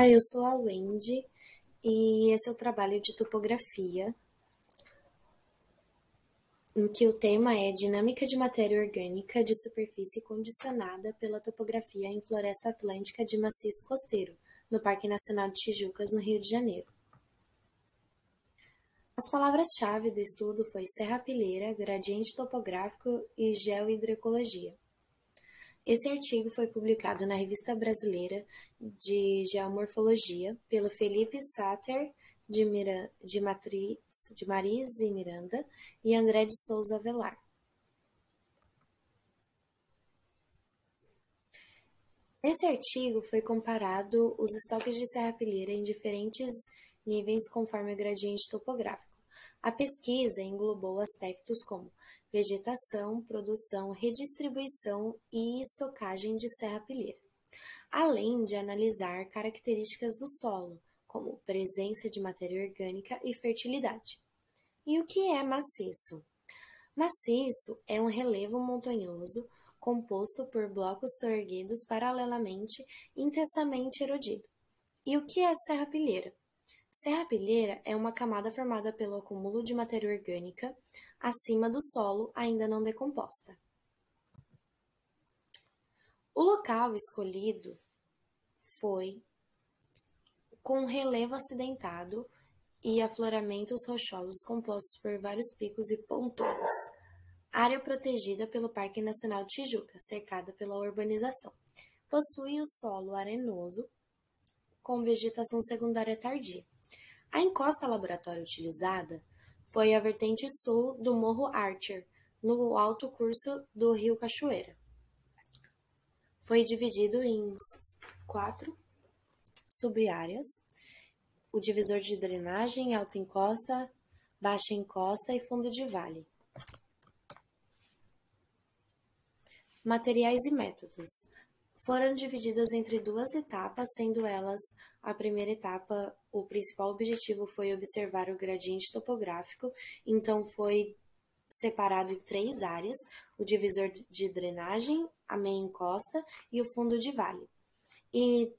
Olá, eu sou a Wendy e esse é o trabalho de topografia, em que o tema é Dinâmica de Matéria Orgânica de Superfície Condicionada pela Topografia em Floresta Atlântica de Maciço Costeiro, no Parque Nacional de Tijucas, no Rio de Janeiro. As palavras-chave do estudo foi serrapilheira, gradiente topográfico e geohidroecologia. Esse artigo foi publicado na Revista Brasileira de Geomorfologia pelo Felipe Satter de Maris e Miranda e André de Souza Velar. Nesse artigo foi comparado os estoques de serrapilheira em diferentes níveis conforme o gradiente topográfico. A pesquisa englobou aspectos como vegetação, produção, redistribuição e estocagem de serrapilheira, além de analisar características do solo, como presença de matéria orgânica e fertilidade. E o que é maciço? Maciço é um relevo montanhoso composto por blocos soerguidos paralelamente e intensamente erodido. E o que é serrapilheira? Serrapilheira é uma camada formada pelo acúmulo de matéria orgânica acima do solo ainda não decomposta. O local escolhido foi com relevo acidentado e afloramentos rochosos compostos por vários picos e pontões. Área protegida pelo Parque Nacional Tijuca, cercada pela urbanização. Possui o solo arenoso, com vegetação secundária tardia. A encosta laboratória utilizada foi a vertente sul do Morro Archer, no alto curso do Rio Cachoeira. Foi dividido em 4 sub-áreas: o divisor de drenagem, alta encosta, baixa encosta e fundo de vale. Materiais e métodos. Foram divididas entre 2 etapas, sendo elas a primeira etapa, o principal objetivo foi observar o gradiente topográfico, então foi separado em 3 áreas: o divisor de drenagem, a meia encosta e o fundo de vale. E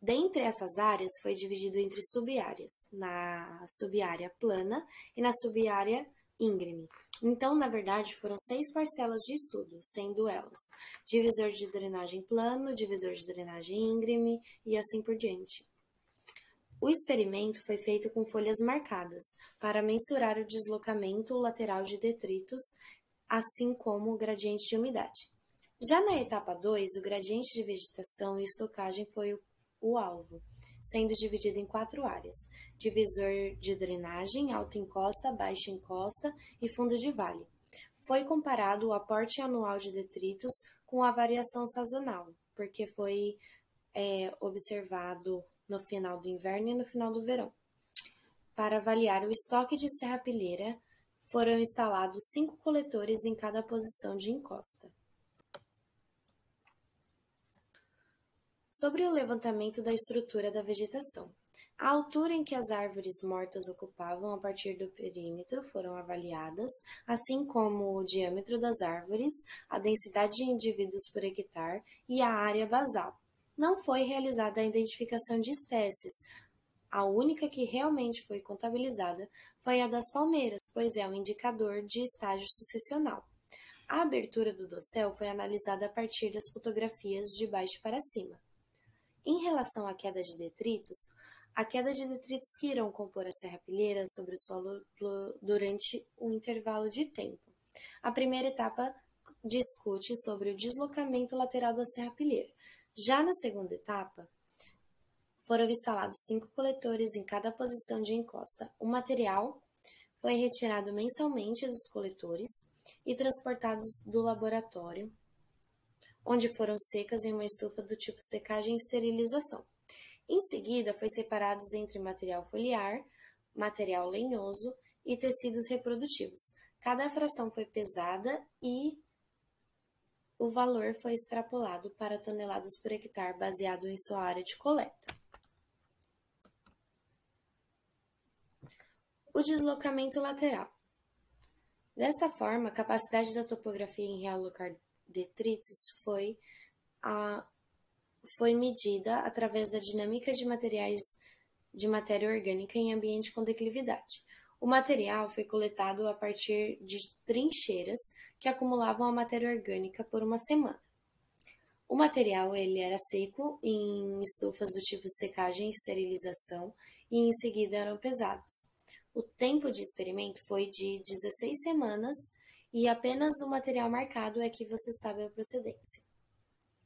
dentre essas áreas foi dividido entre sub-áreas, na sub-área plana e na sub-área íngreme. Então, na verdade, foram 6 parcelas de estudo, sendo elas divisor de drenagem plano, divisor de drenagem íngreme e assim por diante. O experimento foi feito com folhas marcadas para mensurar o deslocamento lateral de detritos, assim como o gradiente de umidade. Já na etapa 2, o gradiente de vegetação e estocagem foi o alvo, sendo dividido em 4 áreas: divisor de drenagem, alta encosta, baixa encosta e fundo de vale. Foi comparado o aporte anual de detritos com a variação sazonal, porque foi observado no final do inverno e no final do verão. Para avaliar o estoque de serrapilheira, foram instalados 5 coletores em cada posição de encosta. Sobre o levantamento da estrutura da vegetação. A altura em que as árvores mortas ocupavam a partir do perímetro foram avaliadas, assim como o diâmetro das árvores, a densidade de indivíduos por hectare e a área basal. Não foi realizada a identificação de espécies. A única que realmente foi contabilizada foi a das palmeiras, pois é um indicador de estágio sucessional. A abertura do dossel foi analisada a partir das fotografias de baixo para cima. Em relação à queda de detritos, a queda de detritos que irão compor a serrapilheira sobre o solo durante um intervalo de tempo. A primeira etapa discute sobre o deslocamento lateral da serrapilheira. Já na segunda etapa, foram instalados 5 coletores em cada posição de encosta. O material foi retirado mensalmente dos coletores e transportados do laboratório, onde foram secas em uma estufa do tipo secagem e esterilização. Em seguida, foi separados entre material foliar, material lenhoso e tecidos reprodutivos. Cada fração foi pesada e o valor foi extrapolado para toneladas por hectare, baseado em sua área de coleta. O deslocamento lateral. Desta forma, a capacidade da topografia em realocar detritos foi foi medida através da dinâmica de materiais de matéria orgânica em ambiente com declividade. O material foi coletado a partir de trincheiras que acumulavam a matéria orgânica por uma semana. O material ele era seco em estufas do tipo secagem e esterilização e em seguida eram pesados. O tempo de experimento foi de 16 semanas e apenas o material marcado é que você sabe a procedência.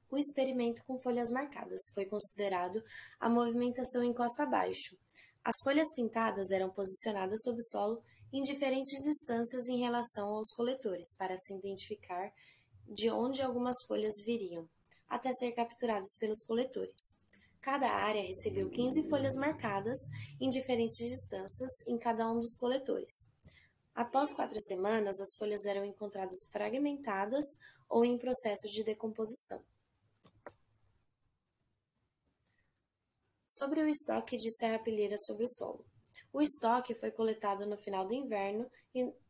O experimento com folhas marcadas foi considerado a movimentação em costa abaixo. As folhas pintadas eram posicionadas sob o solo em diferentes distâncias em relação aos coletores, para se identificar de onde algumas folhas viriam, até ser capturadas pelos coletores. Cada área recebeu 15 folhas marcadas em diferentes distâncias em cada um dos coletores. Após 4 semanas, as folhas eram encontradas fragmentadas ou em processo de decomposição. Sobre o estoque de serrapilheira sobre o solo. O estoque foi coletado no final do inverno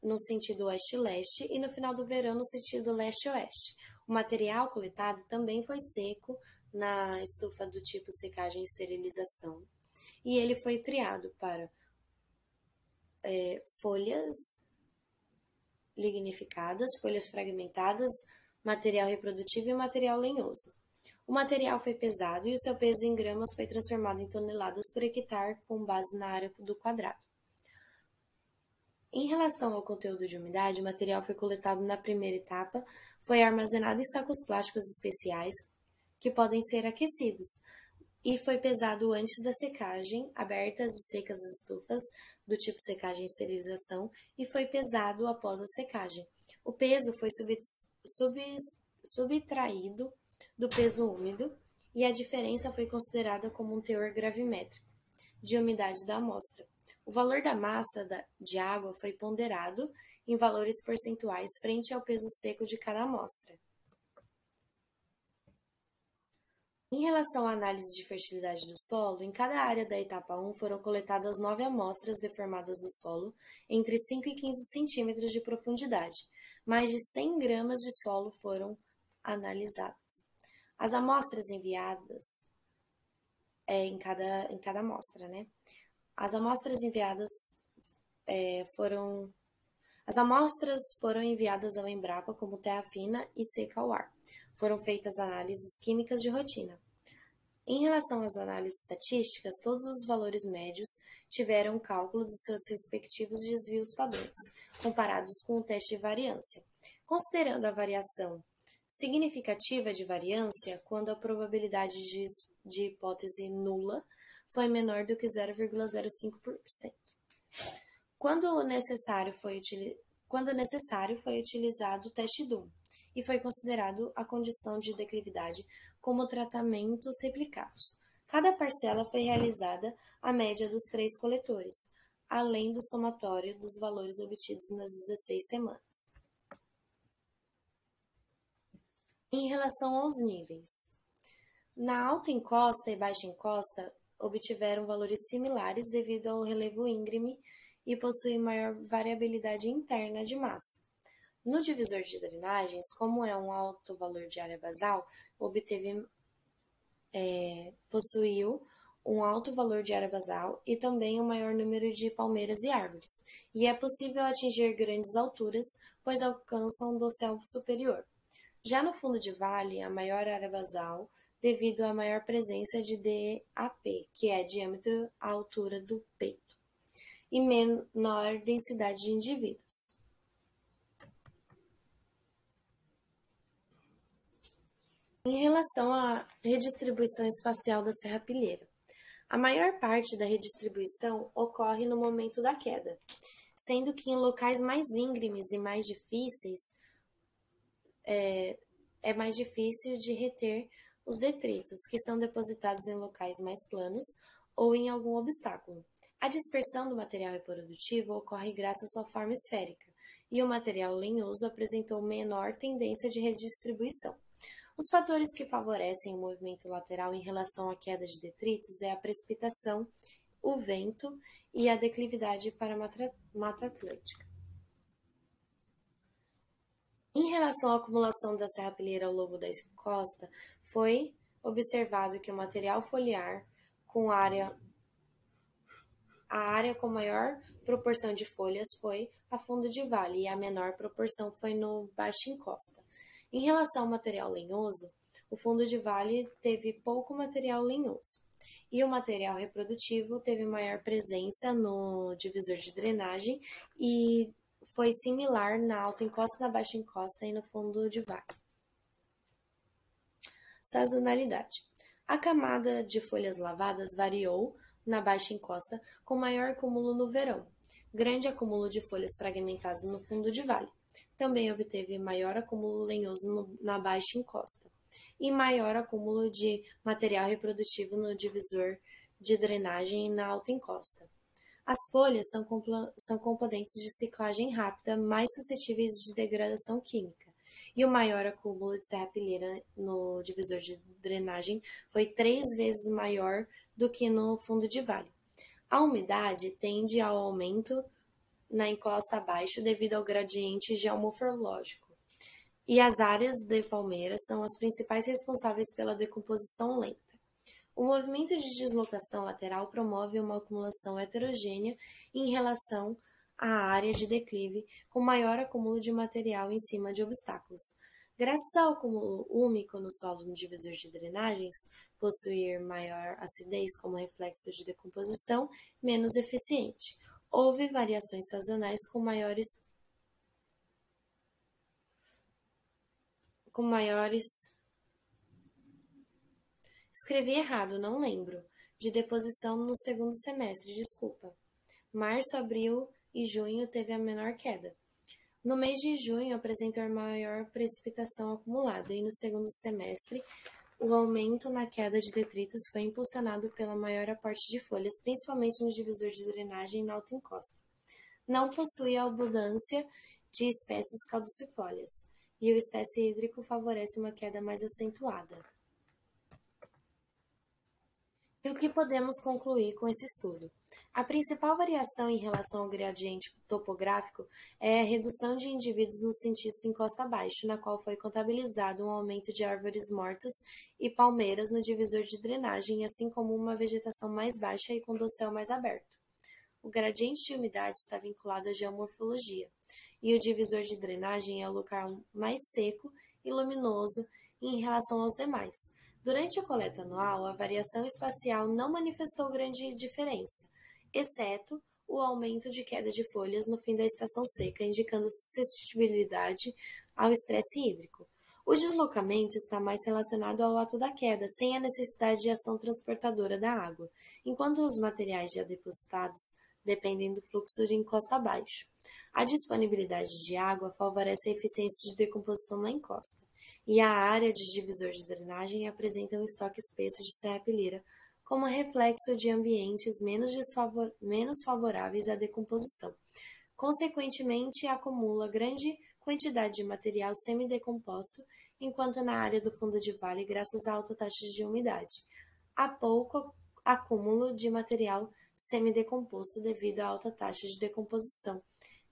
no sentido oeste-leste e no final do verão no sentido leste-oeste. O material coletado também foi seco na estufa do tipo secagem e esterilização e ele foi triado para folhas lignificadas, folhas fragmentadas, material reprodutivo e material lenhoso. O material foi pesado e o seu peso em gramas foi transformado em toneladas por hectare com base na área do quadrado. Em relação ao conteúdo de umidade, o material foi coletado na primeira etapa, foi armazenado em sacos plásticos especiais que podem ser aquecidos e foi pesado antes da secagem, abertas e secas as estufas do tipo secagem e esterilização e foi pesado após a secagem. O peso foi subtraído do peso úmido e a diferença foi considerada como um teor gravimétrico de umidade da amostra. O valor da massa de água foi ponderado em valores percentuais frente ao peso seco de cada amostra. Em relação à análise de fertilidade do solo, em cada área da etapa 1 foram coletadas 9 amostras deformadas do solo entre 5 e 15 centímetros de profundidade. Mais de 100 gramas de solo foram analisadas. As amostras enviadas em cada amostra, né? As amostras foram enviadas ao Embrapa como terra fina e seca ao ar. Foram feitas análises químicas de rotina. Em relação às análises estatísticas, todos os valores médios tiveram cálculo dos seus respectivos desvios padrões, comparados com o teste de variância. Considerando a variação significativa de variância, quando a probabilidade de hipótese nula foi menor do que 0,05%. Quando necessário, foi utilizado o teste Doom e foi considerado a condição de declividade como tratamentos replicados. Cada parcela foi realizada a média dos 3 coletores, além do somatório dos valores obtidos nas 16 semanas. Em relação aos níveis, na alta encosta e baixa encosta obtiveram valores similares devido ao relevo íngreme e possuem maior variabilidade interna de massa. No divisor de drenagens, como é um alto valor de área basal, possuiu um alto valor de área basal e também um maior número de palmeiras e árvores, e é possível atingir grandes alturas, pois alcançam do céu superior. Já no fundo de vale, a maior área basal, devido à maior presença de DAP, que é diâmetro à altura do peito, e menor densidade de indivíduos. Em relação à redistribuição espacial da serrapilheira, a maior parte da redistribuição ocorre no momento da queda, sendo que em locais mais íngremes e mais difíceis é mais difícil de reter os detritos, que são depositados em locais mais planos ou em algum obstáculo. A dispersão do material reprodutivo ocorre graças à sua forma esférica, e o material lenhoso apresentou menor tendência de redistribuição. Os fatores que favorecem o movimento lateral em relação à queda de detritos é a precipitação, o vento e a declividade para a Mata Atlântica. Em relação à acumulação da serrapilheira ao longo da costa, foi observado que o material foliar com a área com maior proporção de folhas foi a fundo de vale e a menor proporção foi no baixa encosta. Em relação ao material lenhoso, o fundo de vale teve pouco material lenhoso e o material reprodutivo teve maior presença no divisor de drenagem e foi similar na alta encosta, na baixa encosta e no fundo de vale. Sazonalidade. A camada de folhas lavadas variou na baixa encosta, com maior acúmulo no verão, grande acúmulo de folhas fragmentadas no fundo de vale. Também obteve maior acúmulo lenhoso na baixa encosta e maior acúmulo de material reprodutivo no divisor de drenagem e na alta encosta. As folhas são componentes de ciclagem rápida mais suscetíveis de degradação química, e o maior acúmulo de serrapilheira no divisor de drenagem foi 3 vezes maior do que no fundo de vale. A umidade tende ao aumento na encosta abaixo devido ao gradiente geomorfológico, e as áreas de palmeiras são as principais responsáveis pela decomposição lenta. O movimento de deslocação lateral promove uma acumulação heterogênea em relação à área de declive, com maior acúmulo de material em cima de obstáculos. Graças ao acúmulo úmico no solo no divisor de drenagens, possuir maior acidez como reflexo de decomposição menos eficiente. Houve variações sazonais com maiores Escrevi errado, não lembro. De deposição no segundo semestre, desculpa. Março, abril e junho teve a menor queda. No mês de junho apresentou a maior precipitação acumulada e no segundo semestre o aumento na queda de detritos foi impulsionado pela maior aporte de folhas, principalmente no divisor de drenagem e na alta encosta. Não possui abundância de espécies caducifólias e o estresse hídrico favorece uma queda mais acentuada. E o que podemos concluir com esse estudo? A principal variação em relação ao gradiente topográfico é a redução de indivíduos no cientisto encosta abaixo, na qual foi contabilizado um aumento de árvores mortas e palmeiras no divisor de drenagem, assim como uma vegetação mais baixa e com dossel mais aberto. O gradiente de umidade está vinculado à geomorfologia, e o divisor de drenagem é o local mais seco e luminoso em relação aos demais. Durante a coleta anual, a variação espacial não manifestou grande diferença, exceto o aumento de queda de folhas no fim da estação seca, indicando suscetibilidade ao estresse hídrico. O deslocamento está mais relacionado ao ato da queda, sem a necessidade de ação transportadora da água, enquanto os materiais já depositados dependem do fluxo de encosta abaixo. A disponibilidade de água favorece a eficiência de decomposição na encosta, e a área de divisor de drenagem apresenta um estoque espesso de serrapilheira como reflexo de ambientes menos favoráveis à decomposição. Consequentemente, acumula grande quantidade de material semidecomposto, enquanto na área do fundo de vale, graças à alta taxa de umidade, há pouco acúmulo de material semidecomposto devido à alta taxa de decomposição.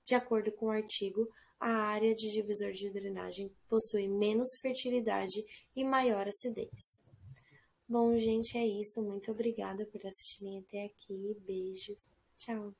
De acordo com o artigo, a área de divisor de drenagem possui menos fertilidade e maior acidez. Bom, gente, é isso. Muito obrigada por assistirem até aqui. Beijos. Tchau.